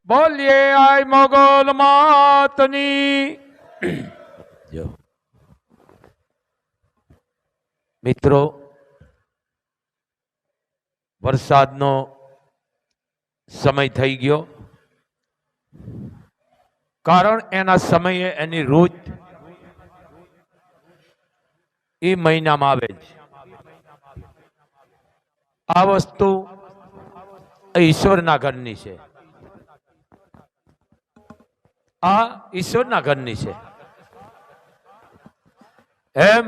બોલીએ આય મોગલ માતની જો મિત્રો, વરસાદનો સમય થઈ ગયો. કારણ એના સમયે એની ઋત એ મહિનામાં આવે છે. આ વસ્તુ ઈશ્વરના ઘરની છે. આ ઈશ્વરના ઘરની છે. એમ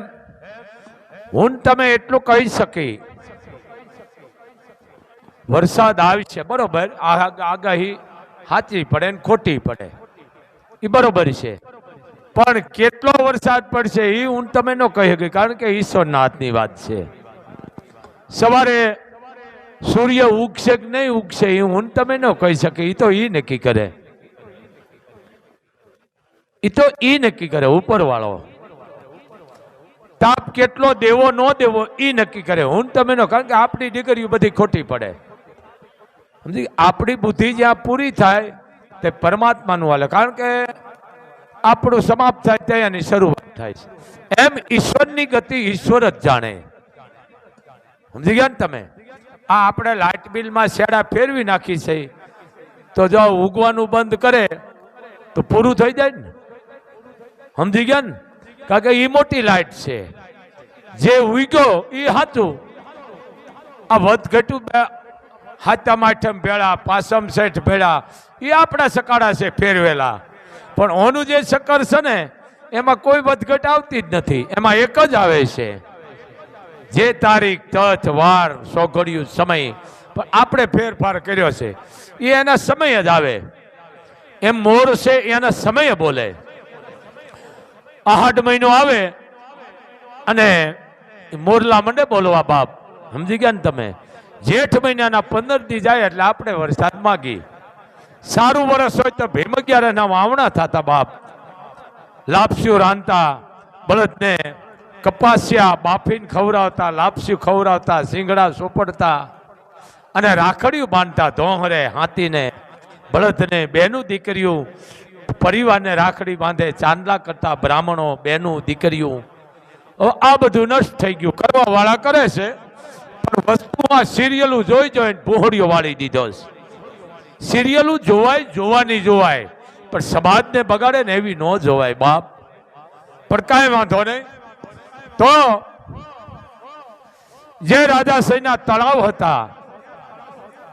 હું તમે એટલું કહી શકી, વરસાદ આવશે બરોબર, આગાહી સાચી પડે ને ખોટી પડે એ બરોબર છે, પણ કેટલો વરસાદ પડશે એ હું તમે ન કહી શકી, કારણ કે ઈશ્વરના હાથની વાત છે. સવારે સૂર્ય ઉગશે કે નહીં ઉગશે એ હું તમે ન કહી શકી, એ તો એ નક્કી કરે. એ તો એ નક્કી કરે ઉપરવાળો. તાપ કેટલો દેવો ન દેવો એ નક્કી કરે, હું તમે ન, કારણ કે આપણી દીકરીઓ બધી ખોટી પડે. સમજી, આપણી બુદ્ધિ જ્યાં પૂરી થાય તે પરમાત્માનું હાલે, કારણ કે આપણું સમાપ્ત થાય ત્યાં એની શરૂઆત થાય છે. એમ ઈશ્વરની ગતિ ઈશ્વર જ જાણે. સમજી ગયા ને તમે? આ આપણે લાઇટ બિલમાં શેડા ફેરવી નાખી છે, તો જો ઉગવાનું બંધ કરે તો પૂરું થઈ જાય ને. સમજી ગયા ને? કારણ કે એ મોટી લાઇટ છે, જે ઉગ્યો એ સાચું. આ વધઘટું હાથમ આઠમ ભેળા, પાસમ શેઠ ભેળા એ આપણા સકાળા છે ફેરવેલા, પણ ઓનું જે સકર છે ને એમાં કોઈ વધઘટ આવતી જ નથી. એમાં એક જ આવે છે, જે તારીખ તથ વાર સોઘડિયું સમય, પણ આપણે ફેરફાર કર્યો છે એ એના સમય જ આવે. એમ મોર છે એના સમયે બોલે. આહાડ મહિનો આવે અને મોરલા મંડે બોલવા બાપ. સમજી ગયા ને તમે? જેઠ મહિનાના 15 દી જાય એટલે આપણે વરસાદ માગી. સારું વરસ હોય તો ભીમ 11 ના વાવણા થતા બાપ. લાપસ્યું રાંધતા, બળદને કપાસિયા બાફીને ખવડાવતા, લાપસ્યું ખવડાવતા, સિંગડા સોપડતા અને રાખડીયું બાંધતા. ધોહરે હાથીને બળદને બેનું દીકરીઓ પરિવારને રાખડી બાંધે, ચાંદલા કરતા બ્રાહ્મણો બેનું દીકરીઓ. આ બધું નષ્ટ થઈ ગયું. કરવા વાળા કરે છે, પણ વસ્તુમાં સિરિયલું જોઈ જોઈને બોહડીઓ વાળી દીધો છે. સિરિયલું જોવાય, જોવાની જોવાય, પણ સમાજને બગાડે ને એવી ન જોવાય બાપ. પણ કાંઈ વાંધો નહીં. તો જે રાજાશાહીના તળાવ હતા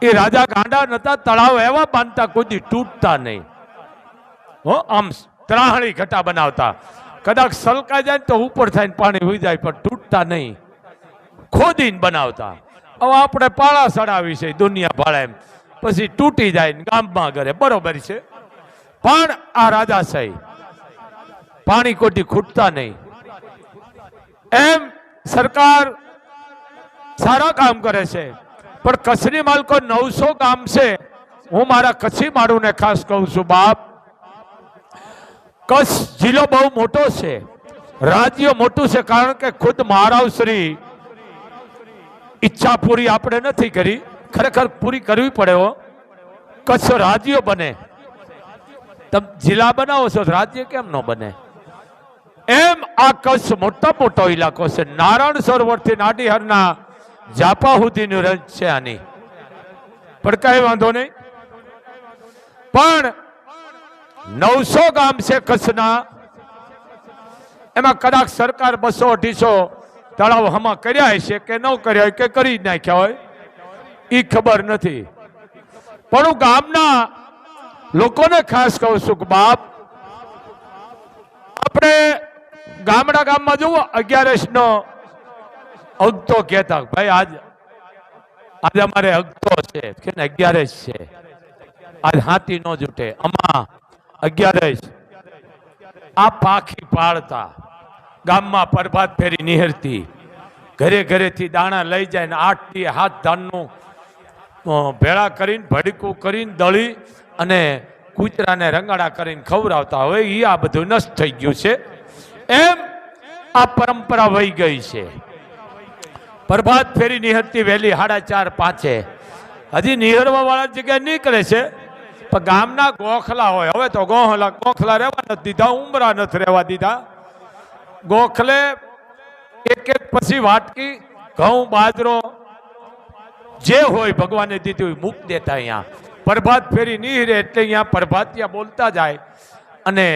એ રાજા ગાંડા નતા. તળાવ એવા બાંધતા કોઈ તૂટતા નહીં. હો, આમ ત્રાહણી ઘટા બનાવતા, કદાચ સલકાઈ જાય તો ઉપર થાય ને પાણી હોઈ જાય, પણ તૂટતા નહીં. ખોદીને બનાવતા. હવે આપણે પાળા ચડાવી છે દુનિયા ભાળે, એમ પછી તૂટી જાય ને ગામમાં ઘરે બરોબર છે. પણ આ રાજાશાહી પાણી કોટી ખૂટતા નહીં. એમ સરકાર સારા કામ કરે છે, પણ કચ્છની માલકો 900 ગામ છે. હું મારા કચ્છી માળુને ખાસ કહું છું બાપ, કચ્છ જિલ્લો બહુ મોટો છે, રાજ્ય મોટું છે, કારણ કે ખુદ મહારાવશ્રી ઈચ્છા પૂરી આપણે નથી કરી, ખરેખર પૂરી કરવી પડે. હો, કચ્છ રાજ્ય બને. તમે જિલ્લા બનાવો છો, રાજ્ય કેમ ન બને? એમ આ કચ્છ મોટા મોટો ઇલાકો છે. નારાયણ સરોવરથી નાડીહરના જાપા સુધીની રંજ છે આની, પણ કઈ વાંધો નહીં. પણ 900 ગામ છે કચ્છના. એમાં કદાચ સરકાર 200-250 તળાવ હમા કર્યા હશે કે ન કર્યા હોય, કે કરી નાખ્યા હોય, એ ખબર નથી. પણ હું ગામના લોકોને ખાસ કહું છું કે બાપ, આપણે ગામમાં જુઓ 11 નો અગતો કહેતા, ભાઈ આજે અમારે અગતો છે કે 11 છે, આજ હાથી નો જૂટે, અમા 11. આ પાખી પાળતા, ગામમાં પ્રભાત ફેરી નિહરતી, ઘરે ઘરેથી દાણા લઈ જાય ને 8 થી 7 ધાનનું ભેળા કરીને ભડકું કરીને દળી અને કૂતરાને રંગાડા કરીને ખવડાવતા. હવે એ આ બધું નષ્ટ થઈ ગયું છે. એમ આ પરંપરા વહી ગઈ છે. પ્રભાત ફેરી નિહરતી વહેલી 4:30-5. હજી નિહરવા વાળા જગ્યાએ નીકળે છે, પણ ગામના ગોખલા હોય, હવે તો ગોખલા રહેવા નથી દીધા, ઉમરા નથી રહેવા દીધા. ગોખલે એક એક પછી વાટકી ઘઉં બાજરો જે હોય ભગવાને દીધું હોય મૂક દેતા. અહીંયા પ્રભાત ફેરી નહીં રહે એટલે અહીંયા પ્રભાતિયા બોલતા જાય અને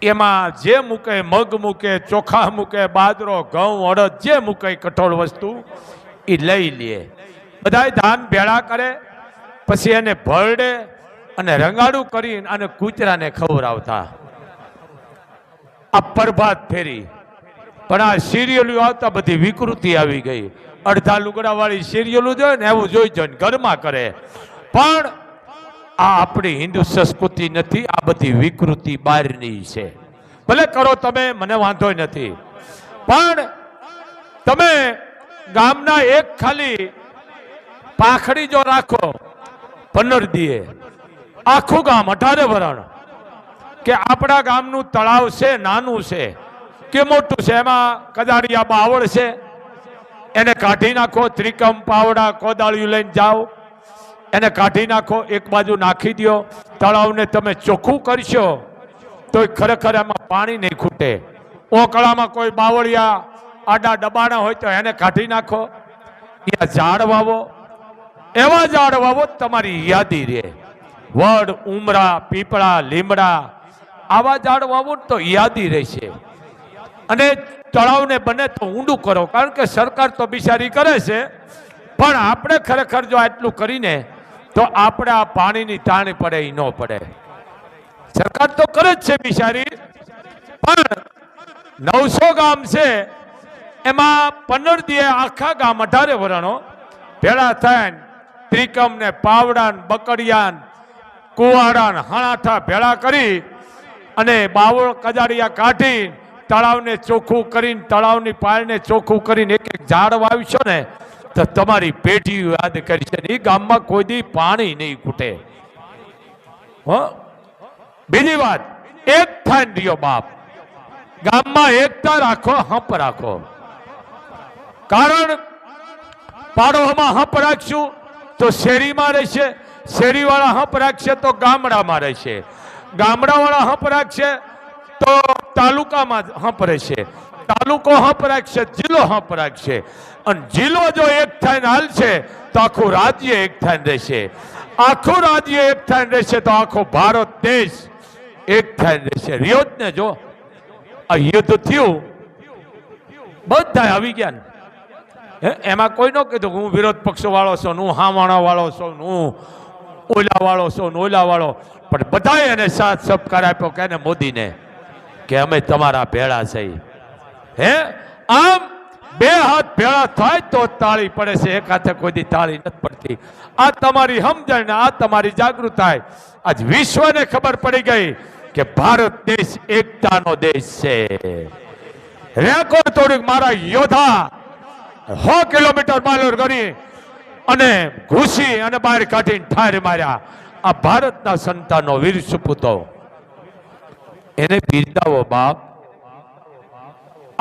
એમાં જે મૂકે મગ મૂકે, ચોખા મૂકે, બાજરો ઘઉં અડદ જે મૂકે કઠોળ વસ્તુ એ લઈ લે. બધા ધાન ભેળા કરે પછી એને ભરડે અને રંગાડું કરીને અને કૂતરાને ખવડાવતા. આ પ્રભાત ફેરી. પણ આ સિરિયલો આવતા બધી વિકૃતિ આવી ગઈ. અડધા લુગડા વાળી સિરિયલો જોઈ ને એવું જોઈ જોઈને ઘરમાં કરે. પણ આ આપણી હિન્દુ સંસ્કૃતિ નથી, આ બધી વિકૃતિ બહારની છે. ભલે કરો તમે, મને વાંધો નથી, પણ તમે ગામના એક ખાલી પાખડી જો રાખો 15 દીએ આખું ગામ 18 વરણ કે આપણા ગામનું તળાવ છે નાનું છે કે મોટું છે, એમાં કદાડિયા બાવળ છે, એને કાઢી નાખો. ત્રિકમ પાવડા કોદાળિયું લઈને જાઓ, એને કાઢી નાખો, એક બાજુ નાખી દો. તળાવને તમે ચોખ્ખું કરશો તો ખરેખર એમાં પાણી નહીં ખૂટે. ઓકળામાં કોઈ બાવળિયા આડા દબાણા હોય તો એને કાઢી નાખો. ત્યાં ઝાડ વાવો, એવા ઝાડ વાવો તમારી યાદી રહે. વડ, ઉમરા, પીપળા, લીમડા આવા ઝાડ વાવો તો યાદી રહેશે. અને તળાવને બને તો ઊંડું કરો, કારણ કે સરકાર તો બિચારી કરે છે, પણ આપણે ખરેખર જો આટલું કરીને તો આપણે આ પાણીની તાણી પડે એ ન પડે. સરકાર તો કરે જ છે બિચારી, પણ 900 ગામ છે એમાં 15 દીએ આખા ગામ 18 વરણો ભેળા થઈને ત્રિકમ ને પાવડા ને બકડિયા ને કુવાડા ને હણાઠા ભેળા કરી અને બાવળ કજાડિયા કાઢી તળાવને ચોખ્ખું કરીને, તળાવની પાળને ચોખ્ખું કરીને એક એક ઝાડ વાવશો ને તો તમારી પેઢી યાદ કરી છે. એ ગામમાં કોઈ દી પાણી નહીં ખૂટે. હો, બીજી વાત, એક થાય રહ્યો બાપ, ગામમાં એકતા રાખો, હંપ રાખો. કારણ પાડોમાં હંપ રાખશું તો શેરીમાં રહેશે, શેરીવાળા હંપ રાખશે તો ગામડામાં રહેશે, ગામડાવાળા હંપ રાખશે તો તાલુકામાં હંપ રહેશે, તાલુકો હંપ રાખશે, જિલ્લો હંપ રાખશે. અને જિલ્લો જો એક થઈને હાલશે તો આખું રાજ્ય એક થઈને રહેશે, આખું રાજ્ય એક થઈને રહેશે તો આખો ભારત દેશ એક થઈને રહેશે. રિયોજ ને જો આ યુદ્ધ થયું, બધા આવી ગયા ને, એમાં કોઈ ન કીધું હું વિરોધ પક્ષ વાળો છું, હું હાવાણા વાળો છું, હું ઓલા વાળો છું, ઓલા વાળો, પણ બધાએ એને સાથ સહકાર આપ્યો કે મોદીને કે અમે તમારા ભેળા છીએ. હે, આમ બે હાથ ભેળા થાય તો તાળી પડે છે, એક હાથે કોઈ દી તાળી નથી પડતી. આ તમારી સમજણ ને આ તમારી જાગૃતતા, આજ વિશ્વને ખબર પડી ગઈ કે ભારત દેશ એકતાનો દેશ છે. રેકોર્ડ તોડી મારા યોદ્ધા 100 કિલોમીટર માલોર કરી અને ઘૂસી અને બહાર કાઢીને ઠાર માર્યા. આ ભારતના સંતાનો, વીર સપૂતો, એને બિરદાવો બાપ.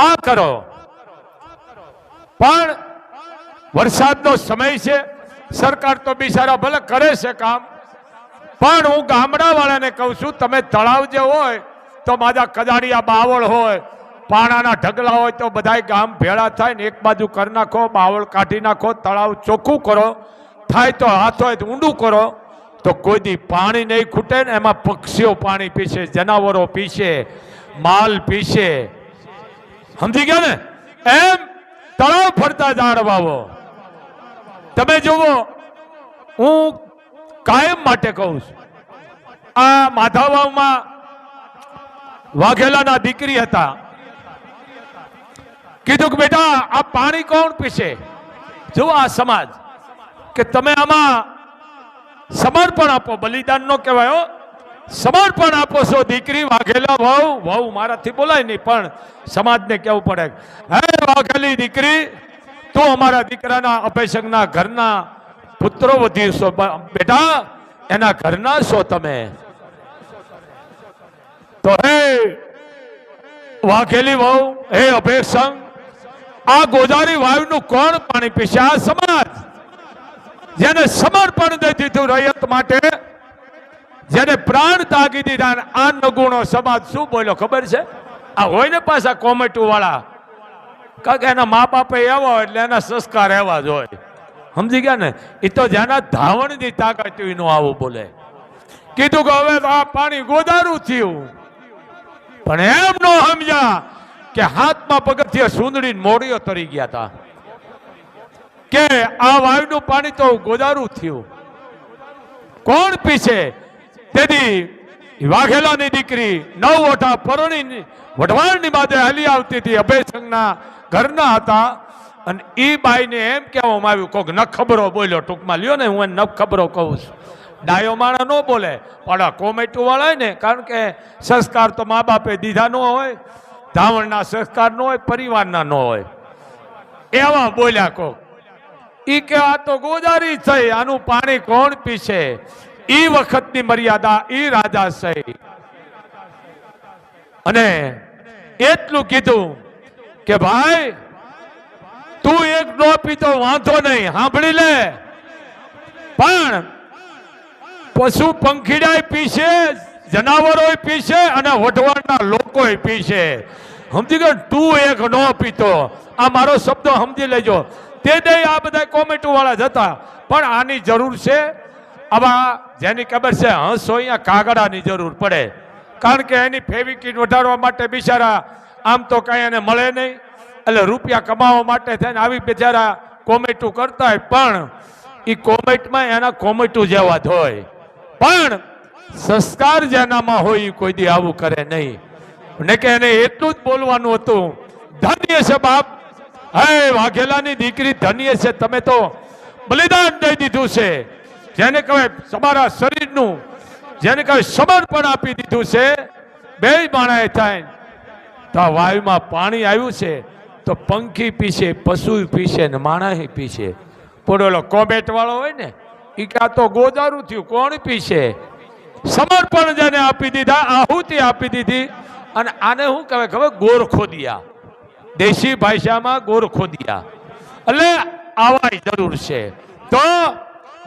આ કરો. પણ વરસાદનો સમય છે, સરકાર તો બિચારા ભલે કરે છે કામ, પણ હું ગામડા વાળાને કહું છું, તમે તળાવ જે હોય તો માજા કજાડિયા બાવળ હોય, પાણાના ઢગલા હોય તો બધાય ગામ ભેળા થાય ને એક બાજુ કરી નાખો, બાવળ કાઢી નાખો, તળાવ ચોખ્ખું કરો. થાય તો હાથ હોય તો ઊંડું કરો તો કોઈ દી પાણી નહીં ખૂટે ને. એમાં પક્ષીઓ પાણી પીશે, જનાવરો પીશે, માલ પીશે. સમજી ગયા ને? એમ તળાવ ફરતા ઝાડ વાવો. તમે જુઓ, હું કાયમ માટે કહું છું, આ માધાવાવમાં વાઘેલાના દીકરી હતા, કીધું કે બેટા આ પાણી કોણ પીશે? જુઓ આ સમાજ કે તમે આમાં સમર્પણ આપો, બલિદાન નો કહેવાય, સમર્પણ આપો છો. દીકરી વાઘેલા વહુ મારાથી બોલાય નહીં, પણ સમાજને કહેવું પડે, હે વાઘેલી દીકરી, તું અમારા દીકરાના અભયસંગના ઘરના પુત્રો વધી છો બેટા, એના ઘરના છો તમે. તો હે વાઘેલી વહુ, હે અભયસંગ, આ ગોદારી વાયુનું કોણ પાણી પીશે? આ સમાજ જેને સમર્પણ દઈ દીધું રૈયત માટે, જેને પ્રાણ તાગી દીધા, આ નગુણો સમાજ શું બોલ્યો ખબર છે? આ હોય ને પાછા કોમેટુ વાળા, કારણ કે એના મા બાપે એવા હોય એટલે એના સંસ્કાર એવા જ હોય. સમજી ગયા ને? એ તો જેના ધાવણની તાકાત નો આવું બોલે. કીધું કે હવે આ પાણી ગોદારું થયું, પણ એમ નો સમજ્યા કે હાથમાં પગથિયે સુંદડી મોડીઓ તરી ગયા હતા કે આ વાયુનું પાણી તો ગોદારું થયું. કોણ પીછે? તેથી વાઘેલાની દીકરી 9 ઓઠા પરણી વઢવાણની માથે હાલી આવતી હતી, અભયસંગના ઘરના હતા. અને ઈ બાઈને એમ કહેવામાં આવ્યું, કોક ન ખબરો બોલ્યો. ટૂંકમાં લ્યો ને, હું ન ખબરો કહું છું. ડાયો માણા ન બોલે, પણ આ કોમેટુ વાળા ને, કારણ કે સંસ્કાર તો મા બાપે દીધા ન હોય, ધાવણના સંસ્કાર ન હોય, પરિવારના ન હોય, એવા બોલ્યા કોક. ઈ કે આ તો ગોદારી થઈ, આનું પાણી કોણ પીશે? ઈ વખતની મર્યાદા ઈ રાજા છે. અને એટલું કીધું કે ભાઈ તું એક નો પીતો વાંધો નહીં, સાંભળી લે, પણ પશુ પંખીડાય પીશે, જનાવરો પીશે અને વઢવાણના લોકો પીશે. સમજી ગયો? તું એક નો પીતો. આ મારો શબ્દ સમજી લેજો. તે દે આ બધા કોમેટુ વાળા જતા, પણ આની જરૂર છે. આવા જેની ખબર છે હંસો અહીંયા કાગડાની જરૂર પડે, કારણ કે એની ફેવિકિટ વધારવા માટે બિચારા આમ તો કઈ એને મળે નહીં, એટલે રૂપિયા કમાવા માટે થઈને આવી બિચારા કોમેટુ કરતા હોય. પણ એ કોમેટમાં એના કોમેટુ જેવા જ હોય, પણ સંસ્કાર જેનામાં હોય એ કોઈ દી આવું કરે નહીં. ને કે એને એટલું જ બોલવાનું હતું, ધન્ય છે બાપ, હે વાઘેલાની દીકરી ધન્ય છે, તમે તો બલિદાન દઈ દીધું છે, જેને કહેવાય તમારા શરીરનું, જેને કહેવાય સમર્પણ આપી દીધું છે. બે માણાએ થાય તો આ વાયુમાં પાણી આવ્યું છે તો પંખી પીશે, પશુ પીશે ને માણા પીશે. પોડોલો કોમેટ વાળો હોય ને, એ કે આ તો ગોદારું થયું, કોણ પીશે? સમર્પણ જેને આપી દીધા, આહુતિ આપી દીધી. અને આને શું કહેવાય ખબર? ગોરખોદિયા. દેશી ભાષામાં ગોરખોદિયા. એટલે આવા જરૂર છે. તો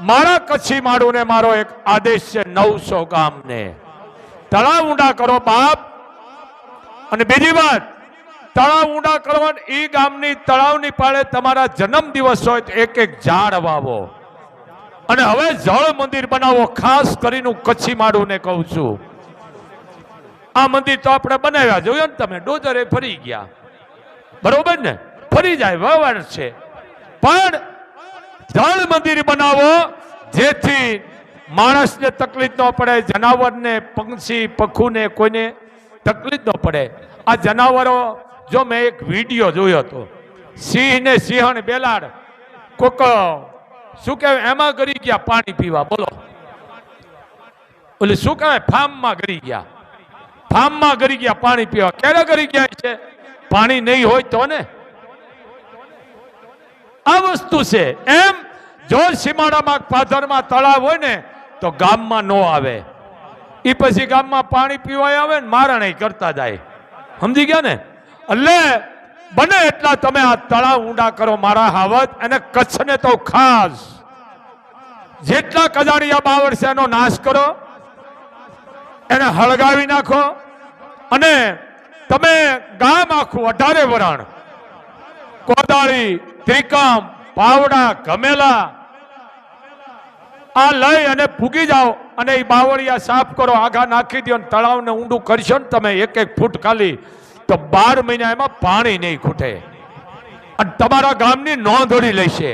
મારા કચ્છી માળુને મારો એક આદેશ છે, 900 ગામને તળાવ ઊંડા કરો બાપ. અને બીજી વાત, તળાવ ઊંડા કરવાનું, ઈ ગામની તળાવની પાળે તમારા જન્મ દિવસ હોય તો એક એક ઝાડ વાવો. અને હવે જળ મંદિર બનાવો. ખાસ કરીને કચ્છી માળુને કહું છું, આ મંદિર તો આપણે બનાવ્યા, જોયું ને તમે, ડોજરે ફરી ગયા, બરોબર ને? ફરી જાય, વ્યવહાર છે. પણ જળ મંદિર બનાવો જેથી માણસને તકલીફ ન પડે, જનાવરને, પંક્ષી પખુને કોઈને તકલીફ ન પડે. આ જનાવરો, જો મેં એક વિડીયો જોયો હતો, સિંહ ને સિંહણ બેલાડ કોક શું કહેવાય એમાં ગરી ગયા પાણી પીવા. બોલો, ઓલે શું કહેવાય ફાર્મમાં ગરી ગયા, ફાર્મમાં ગરી ગયા પાણી પીવા. ક્યારે ગરી ગયા છે? પાણી નહીં હોય તો ને. આ વસ્તુ છે. એમ જો સીમાડામાં પાથરમાં તળાવ હોય ને તો ગામમાં નો આવે, એ પછી ગામમાં પાણી પીવા આવે ને મારણે કરતા જાય. સમજી ગયા ને? એટલે બને એટલા તમે આ તળાવ ઊંડા કરો મારા હાવત. અને કચ્છને તો ખાસ જેટલા કજાડિયા બાવળ છે એનો નાશ કરો, એને હળગાવી નાખો. અને તમે ગામ આખું 18 વરાણ, કોદાળી, ત્રિકમ, પાવડા, ગમેલા આ લઈ અને ફૂગી જાઓ. અને એ બાવળિયા સાફ કરો, આઘા નાખી દો. તળાવને ઊંડું કરશો ને તમે 1-1 ફૂટ ખાલી, તો 12 મહિના એમાં પાણી નહીં ખૂટે. અને તમારા ગામની નોંધણી લેશે.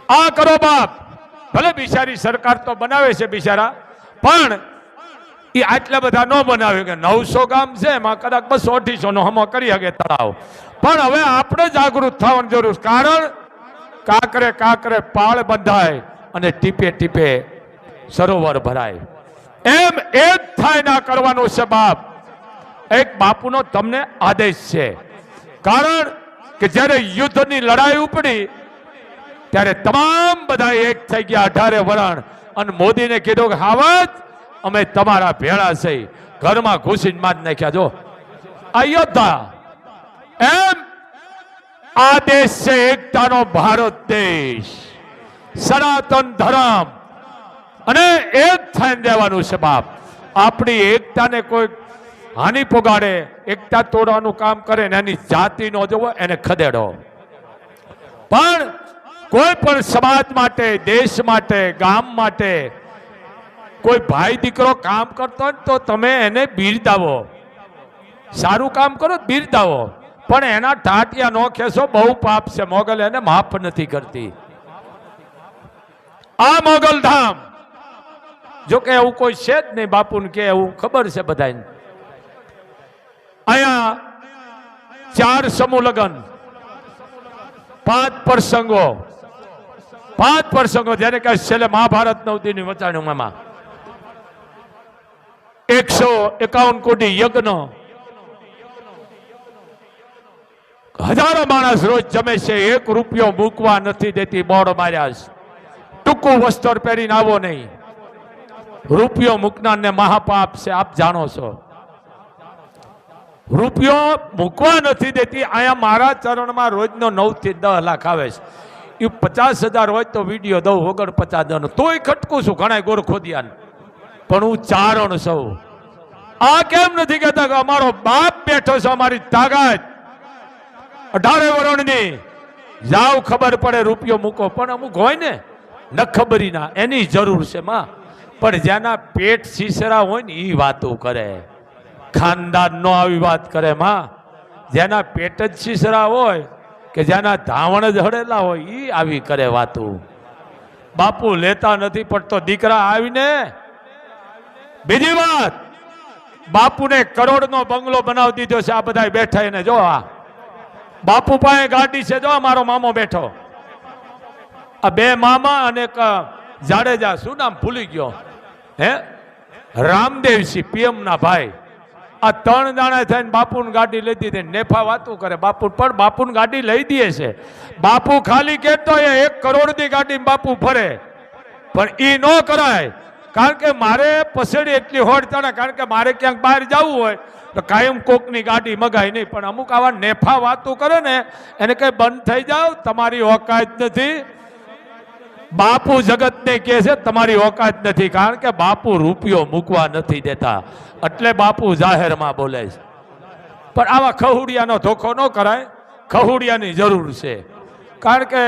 આ કરો બાપ. ભલે બિચારી સરકાર તો બનાવે છે બિચારા, પણ એ આટલા બધા ન બનાવે કે 900 ગામ છે એમાં કદાચ 200-250 નો હમો કરી શકે તળાવ. પણ હવે આપણે જાગૃત થવાની જરૂર, કારણ કાંકરે કાંકરે પાળ બંધાય અને ટીપે ટીપે સરોવર ભરાય. એમ એક થાય ના કરવાનું છે બાપ. એક બાપુનો તમને આદેશ છે, કારણ કે જ્યારે યુદ્ધની લડાઈ ઉપડી ત્યારે તમામ બધા એક થઈ ગયા 18 વરણ. અને મોદીને કીધું કે હાવત અમે તમારા ભેળા છે, ઘરમાં ઘૂસીને મારી નાખ્યા. જો આ યોદ્ધા. એમ આ દેશ છે એકતાનો ભારત દેશ, સનાતન ધર્મ. અને એક થઈને રહેવાનું છે બાપ. આપણી એકતાને કોઈ હાનિ પોગાડે, એકતા તોડવાનું કામ કરે ને એની જાતિ નો જોવો, એને ખદેડો. પણ કોઈ પણ સમાજ માટે, દેશ માટે, ગામ માટે કોઈ ભાઈ દીકરો કામ કરતો હોય તો તમે એને બિરદાવો. સારું કામ કરો બિરદાવો, પણ એના ટાટિયા નો ખેસો, બહુ પાપ છે. મોગલ એને માફ નથી કરતી. આ મોગલધામ જો કે એવું કોઈ છે જ નહીં બાપુને કે એવું ખબર છે બધાને. અહીંયા 4 સમૂહ લગ્ન, 5 પ્રસંગો જેને કહે છેલ્લે મહાભારત 9 દિનની વચાણીમાં 151 કોટી યજ્ઞ, હજારો માણસ રોજ જમે છે. 1 રૂપિયો મૂકવા નથી દેતી. બોર્ડ માર્યા છે, ટૂંકું વસ્ત્ર પહેરીને આવો નહીં. રૂપિયો મૂકનારને મહાપાપ છે, આપ જાણો છો. રૂપિયો મૂકવા નથી દેતી. અહીંયા મારા ચરણમાં રોજનો 9 થી 10 લાખ આવે છે. એ 50,000 હોય તો વિડીયો દઉં 49,000 તોય ખટકું છું. ઘણા ગોરખોદિયા, પણ હું ચારણ છું. આ કેમ નથી કહેતા કે અમારો બાપ બેઠો છે, અમારી તાકાત 18 વર્ષની, જાવ ખબર પડે રૂપિયો મૂકો. પણ અમુક હોય ને ન ખબરીના, એની જરૂર છે માં. પણ જેના પેટ સીસરા હોય ને એ વાતો કરે, ખાનદાન નો આવી વાત કરે માં. જેના પેટ જ સીસરા હોય કે જેના ધાવણ જ હડેલા હોય એ આવી કરે વાતો. બાપુ લેતા નથી, પણ તો દીકરા આવીને. બીજી વાત, બાપુને કરોડનો બંગલો બનાવી દીધો છે. આ બધા બેઠા એને જો, આ બાપુ પાસે ગાડી છે. જો મારો મામો બેઠો, આ 2 મામા અને એક જાડેજા, શું નામ ભૂલી ગયો, હે રામદેવસિંહ, પીએમ ના ભાઈ. આ 3 દાણા થઈને બાપુની ગાડી લઈ દીધી. નેફા વાતું કરે બાપુ, પણ બાપુની ગાડી લઈ દે છે. બાપુ ખાલી કહેતો 1 કરોડની ગાડી બાપુ ફરે, પણ એ ન કરાય. કારણ કે મારે પસેડી એટલી હોડ ચડે, કારણ કે મારે ક્યાંક બહાર જવું હોય તો કાયમ કોકની ગાડી મગાય નહીં. પણ અમુક આવા નેફા વાતું કરે ને એને કઈ બંધ થઈ જાવ, તમારી ઓકાત નથી. બાપુ જગતને કહે છે તમારી ઓકાત નથી, કારણ કે બાપુ રૂપિયો મૂકવા નથી દેતા. એટલે બાપુ જાહેરમાં બોલે છે. પણ આવા ખહુડિયાનો ધોખો ન કરાય. ખહુડિયાની જરૂર છે. કારણ કે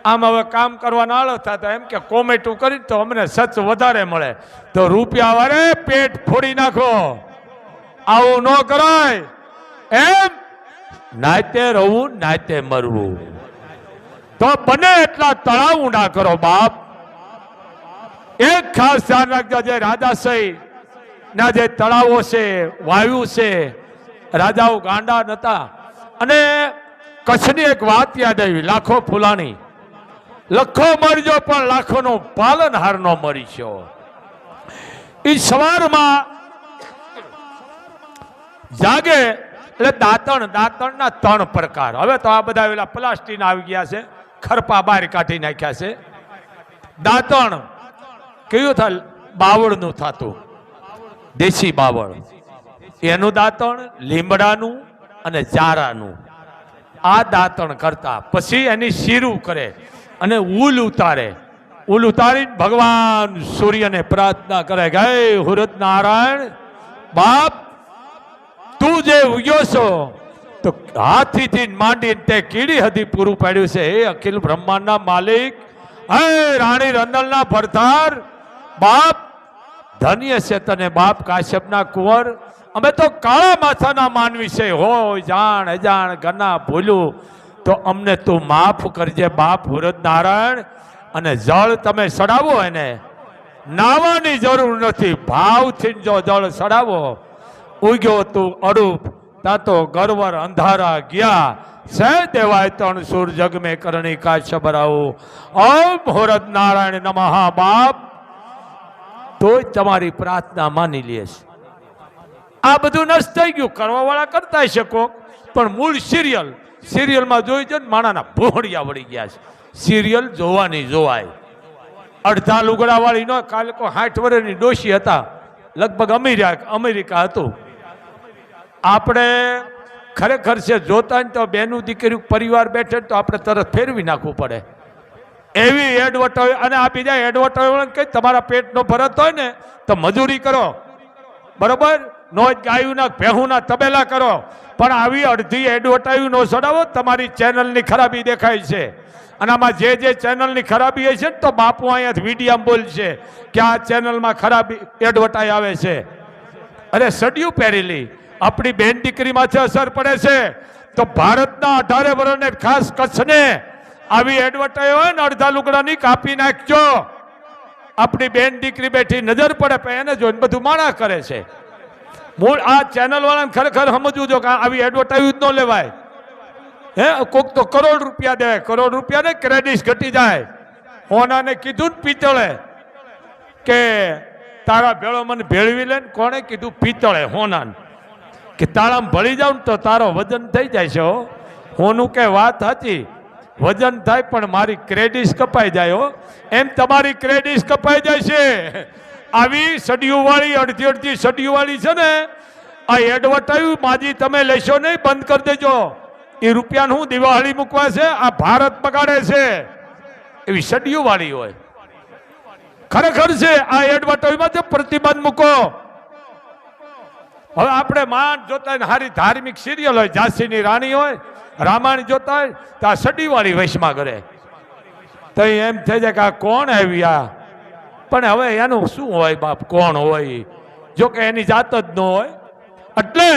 આમ હવે કામ કરવાના આળસ થતા એમ કે કોમેન્ટું કરી તો અમને સચ વધારે મળે, તો રૂપિયા વાળે પેટ ફોડી નાખો. આવું ન કરાય. એમ નાતે રહવું, નાતે મરવું. તો બને એટલા તળાવ ઊંડા કરો બાપ. એક ખાસ ધ્યાન રાખજો, જે રાજાશાહી ના જે તળાવો છે, વાયુ છે, રાજાઓ ગાંડા નતા. અને કચ્છની એક વાત યાદ આવી, લાખો ફૂલાણી. લખો મરજો પણ લાખોનો પાલનહાર નો મરીશો. એ સવારમાં જાગે એટલે દાંતણના 3 પ્રકાર. હવે તો આ બધા પેલા પ્લાસ્ટિક આવી ગયા છે, ખરપા બહાર કાઢી નાખ્યા છે. દાંતણ કયું થાય? બાવળનું થતું, દેશી બાવળ. એનું દાંતણ, લીમડાનું અને જારાનું. આ દાંતણ કરતા પછી એની શીરું કરે અને ઉલ ઉતારે. ઉલ ઉતારીને ભગવાન સૂર્યને પ્રાર્થના કરે કે હે હુરત નારાયણ બાપ, તું જે ઉગ્યો છો તો હાથીથી માંડીને તે કીડી હદી પૂરું પાડ્યું છે. હે અખિલ બ્રહ્માંડના માલિક, હે રાણી રંદલના ભરતાર બાપ, ધન્ય છે તને બાપ કાશ્યપના કુંવર. અમે તો કાળા માથાના માનવી છે, હોય જાણ અજાણ ઘરના ભૂલું તો અમને તું માફ કરજે બાપ હુરત નારાયણ. અને જળ તમે સડાવો, એને નાવાની જરૂર નથી. ભાવથી જો જળ સડાવો, ઉગ્યો તું અડૂપ તા તો ગરવર અંધારા ગયા. સે દેવાય 3 સુર જગ મેં કરણી કાશ્ય બરાવું. ઓમ હુરત નારાયણ નમઃ બાપ. તોય તમારી પ્રાર્થના માની લેશ. આ બધું નષ્ટ થઈ ગયું. કરવા વાળા કરતા શકો, પણ મૂળ સિરિયલમાં જોઈ છે ને માણાના ભોળિયા વળી ગયા છે. સિરિયલ જોવાની જોવાય. અડધા લુગડા વાળી નો, કાલે કોઈ 60 વર્ષની ડોશી હતા, લગભગ અમેરિકા હતું. આપણે ખરેખર છે જોતા ને તો બેનું દીકરી પરિવાર બેઠે તો આપણે તરત ફેરવી નાખવું પડે. એવી એડવર્ટાઈઝ. અને આ બીજા એડવર્ટાઈઝ કઈ તમારા પેટનો ભરત હોય ને તો મજૂરી કરો, બરોબર, નો ગાયુંના ભેહુંના તબેલા કરો, પણ આવી અડધી એડવર્ટાઈઝ નો છોડાવો. તમારી ચેનલની ખરાબી દેખાય છે, અને આમાં જે ચેનલની ખરાબી હોય છે ને તો બાપુ અહીંયા વિડીયો બોલશે કે આ ચેનલમાં ખરાબી એડવર્ટાઈઝ આવે છે. અરે સડિયું પહેરેલી આપણી બેન દીકરીમાંથી અસર પડે છે, તો ભારતના 18 વર્ષને ખાસ કચ્છને આવી એડવર્ટાઈઝ હોય ને અડધા લુગડાની કાપી નાખજો. આપણી બેન દીકરી બેઠી નજર પડે પણ એને જોઈને બધું માણા કરે છે. મૂળ આ ચેનલ વાળાને ખરેખર સમજવું જો કે આવી એડવર્ટાઈઝ ન લેવાય. હે, કોક તો કરોડ રૂપિયા દે, કરોડ રૂપિયા ને ક્રેડિટ ઘટી જાય. હોનાને કીધું ને પિત્તળે કે તારા ભેળો મને ભેળવી લે. કોણે કીધું? પિત્તળે હોનાને, કે તાળામાં ભળી જાવ ને તો તારો વજન થઈ જાય છે. હોનું કે વાત સાચી, વજન થાય પણ મારી ક્રેડિટ કપાઈ જાય. એમ તમારી ક્રેડિટ કપાઈ જાય છે. આવી સડિયું વાળી અડધી અડધી સડિયું વાળી છે ને આ એડવર્ટાઈઝ માજી તમે લેશો નહીં, બંધ કરી દેજો. એ રૂપિયાનું હું દિવાળી મૂકવા છે, આ ભારત બગાડે છે. એવી સડિયું વાળી હોય ખરેખર છે. આ એડવર્ટાઈઝમાં પ્રતિબંધ મૂકો. હવે આપણે માંડ જોતા હોય, હારી ધાર્મિક સિરિયલ હોય, ઝાંસીની રાણી હોય, રામાયણ જોતા હોય તો આ સડીવાળી વૈશમાં કરે તો એમ થઈ જાય કે આ કોણ આવી આ. પણ હવે એનું શું હોય બાપ, કોણ હોય? જો કે એની જાત જ ન હોય એટલે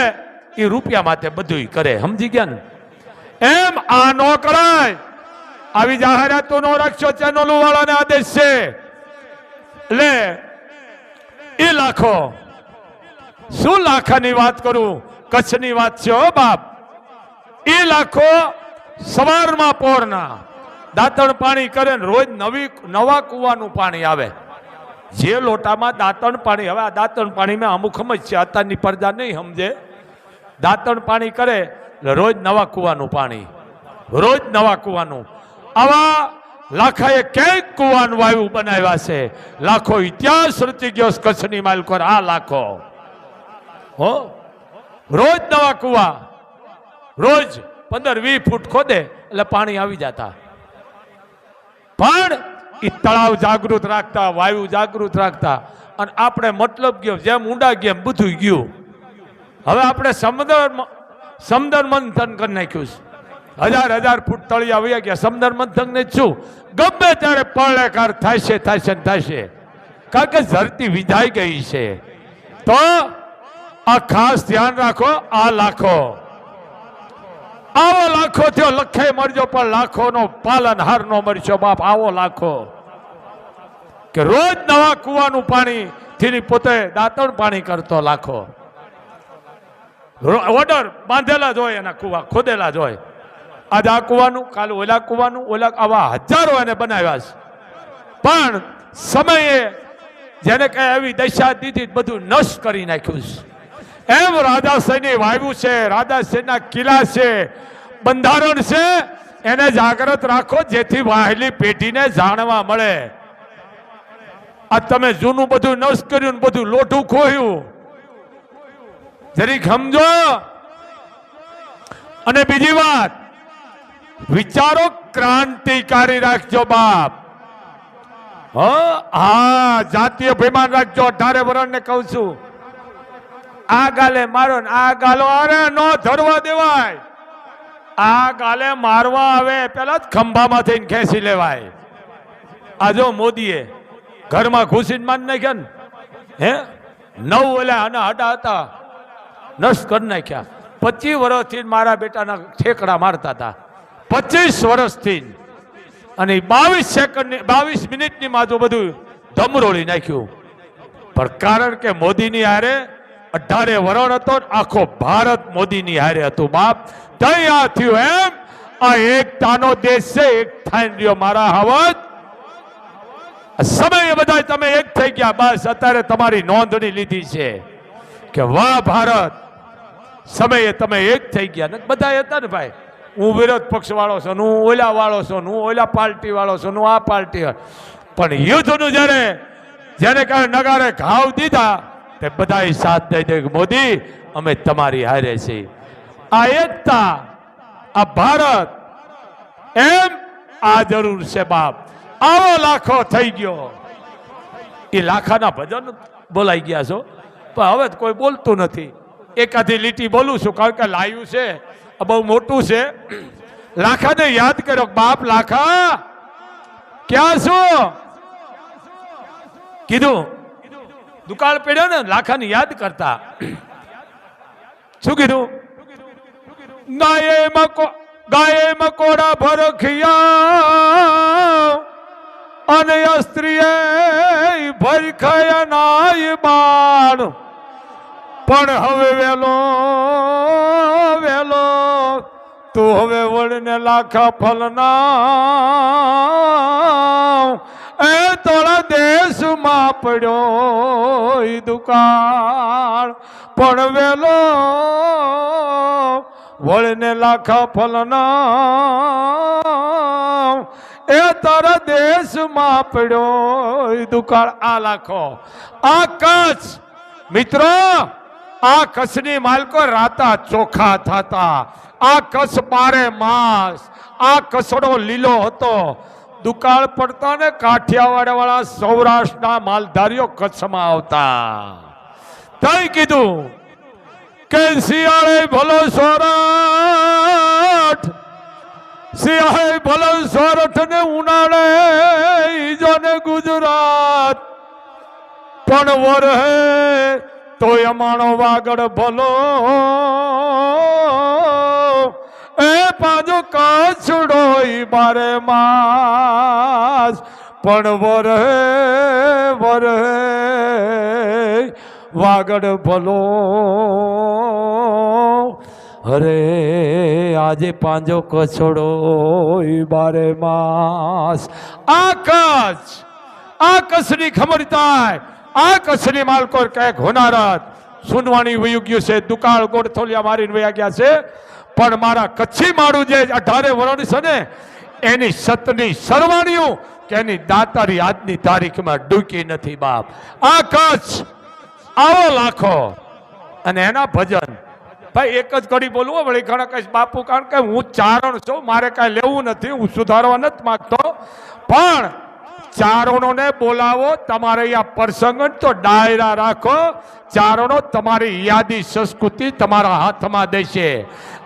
એ રૂપિયા માટે બધું કરે. સમજી ગયા ને? એમ આ ન કરાય. આવી જાહેરાતો ન રાખશો, ચેનલો વાળાને આદેશ છે. એટલે એ લાખો શું લાખાની વાત કરું, કચ્છની વાત છે હો બાપ. એ લાખો સવારમાં પોરના દાંતણ પાણી કરે ને રોજ નવા કૂવાનું પાણી આવે. જે લોટામાં દાંતણ પાણી, હવે આ દાંતણ પાણીમાં અમુક સમજ છે, અત્યારની પ્રજા નહીં સમજે. દાંતણ પાણી કરે એટલે રોજ નવા કૂવાનું પાણી, રોજ નવા કૂવાનું. આવા લાખાએ ક્યાંક કૂવાનું વાયુ બનાવ્યા છે. લાખો ઇતિહાસ રચી ગયો કચ્છની માલકોર. આ લાખો હો રોજ નવા કૂવા, રોજ 15-20 ફૂટ ખોદે એટલે પાણી આવી જતા. પણ એ તળાવ જાગૃત રાખતા, વાયુ જાગૃત રાખતા. અને આપણે મતલબ ગયો જેમ ઊંડા ગયા એમ બધું ગયું. હવે આપણે સમુદ્ર મંથન કરી નાખ્યું છે. 1000 ફૂટ તળિયા વયા ગયા. સમુદ્ર મંથન ને શું ગમે ત્યારે પળેકાર થાય છે. કારણ કે ધરતી વિધાઈ ગઈ છે. તો આ ખાસ ધ્યાન રાખો. આ લાખો, આવો લાખો થયો, લખે મરજો પણ લાખો નો પાલનહાર નો મરશો બાપ. આવો લાખો કે રોજ નવા કૂવાનું પાણી થી પોતે દાંતણ પાણી કરતો લાખો. ઓર્ડર બાંધેલા જ હોય, એના કૂવા ખોદેલા જ હોય. આજ આ કૂવાનું, કાલે ઓલા કૂવાનું, ઓલા, આવા હજારો એને બનાવ્યા છે. પણ સમયે જેને કઈ એવી દશા દીધી બધું નષ્ટ કરી નાખ્યું છે. એમ રાજાશાહીની વાયુ છે, રાજાશાહીના કિલ્લા છે, બંધારણ છે, એને જાગૃત રાખો જેથી વાહેલી પેઢીને જાણવા મળે. આ તમે જૂનું બધું નષ્ટ કર્યું ને બધું લોઢું ખોયું, જરીક સમજો. અને બીજી વાત, વિચારો ક્રાંતિકારી રાખજો બાપ. હા, જાતીય અભિમાન રાખજો. 18 વર્ષને કહું છું, આ ગાલે મારો ને આ ગાલો, અરે નો ધરવા દેવાય. આ ગાલે મારવા આવે પેલા જ ખંભામાં થઈને ખેંચી લેવાય. આ જો મોદીએ ઘરમાં ઘૂસીને મારી નાખ્યા ને, હે 9 ઓલા અને હાડા હતા નષ્ટ કરી નાખ્યા. 25 વર્ષથી મારા બેટાના ઠેકડા મારતા હતા, 25 વર્ષથી. અને 22 સેકન્ડ 22 મિનિટની માથું બધું ધમરોળી નાખ્યું. પણ કારણ કે મોદીની હારે 18 વરણ હતો, આખો ભારત મોદીની હારે હતું બાપ. ત્યાં થયું એમ. આ એકતાનો દેશ છે, એક થાય રહ્યો મારા હવત. સમયે બધા તમે એક થઈ ગયા. બસ અત્યારે તમારી નોંધણી લીધી છે કે વાહ ભારત. સમયે તમે એક થઈ ગયા. બધા હતા ને ભાઈ, હું વિરોધ પક્ષ વાળો છું, હું ઓલા વાળો છું, હું ઓલા પાર્ટી વાળો છું, હું આ પાર્ટી. પણ યુદ્ધનું જયારે જેને કઈ નગારે ઘાવ દીધા તે બધા સાથ દઈ દે કે મોદી અમે તમારી હારે છીએ. આ એકતા, આ ભારત, એમ આ જરૂર છે બાપ. આવો લાખો થઈ ગયો. એ લાખાના ભજન બોલાઈ ગયા છો, પણ હવે કોઈ બોલતું નથી. એકાદી લીટી બોલું છું, કારણ કે લાયું છે બહુ મોટું છે. લાખાને યાદ કર્યો, બાપ લાખા ક્યાં છો? કીધું દુકાળ પડ્યો ને, લાખાને યાદ કરતા શું કીધું? ગાયે મકોડા ભરખિયા અને સ્ત્રીએ ભરખયા નાય બાળ. પણ હવે વેલો વેલો તું હવે વળને લાખા ફલના એ તોળા દેશમાં પડ્યો દુકાળ. પણ વેલો વળને લાખા ફલના એ તારા દેશમાં પડ્યો દુકાળ. આ લાખો આ કચ્છ મિત્રો, આ કચ્છની માલકો રાતા ચોખા થતા. આ કચ્છ બારે માસ, આ કચ્છડો લીલો હતો. દુકાળ પડતા ને કાઠિયાવાડ વાળા સૌરાષ્ટ્રના માલધારીઓ કચ્છમાં આવતા. તઈ કીધું કે શિયાળે ભલો સોરઠ, શિયાળે ભલો સોરઠ ને ઉનાળે ઈજો ને ગુજરાત. પણ વરહે તો અમાણો વાગડ ભલો એ પાજો કચ્છડો બારે માસ. પણ વરહે વરહે વાગડ ભલો. અરે આજે પાંજો કચ્છડો બારે માસ. આ કચ્છની ખબર થાય, આ કચ્છની માલકોર કઈક હોનારત સુનવાણી વયું ગયું છે. દુકાળ ગોળથોલિયા મારીને વયા ગયા છે. પણ મારા કચ્છી માળું જે 18 વર્ષ છે ને, એની સતની સરવાણીઓ કે એની દાતારી આજની તારીખમાં ડૂકી નથી બાપ. આ કચ્છ આવો લાખો અને એના ભજન. ભાઈ એક જ ઘડી બોલવું વળી ઘણા કહીશ બાપુ, કારણ કે હું ચારણ છું, મારે કાંઈ લેવું નથી, હું સુધારવા નથી માંગતો. પણ ચારણોને બોલાવો, તમારે અહીંયા પ્રસંગ તો ડાયરા રાખો. ચારણો તમારી યાદી સંસ્કૃતિ તમારા હાથમાં દેશે.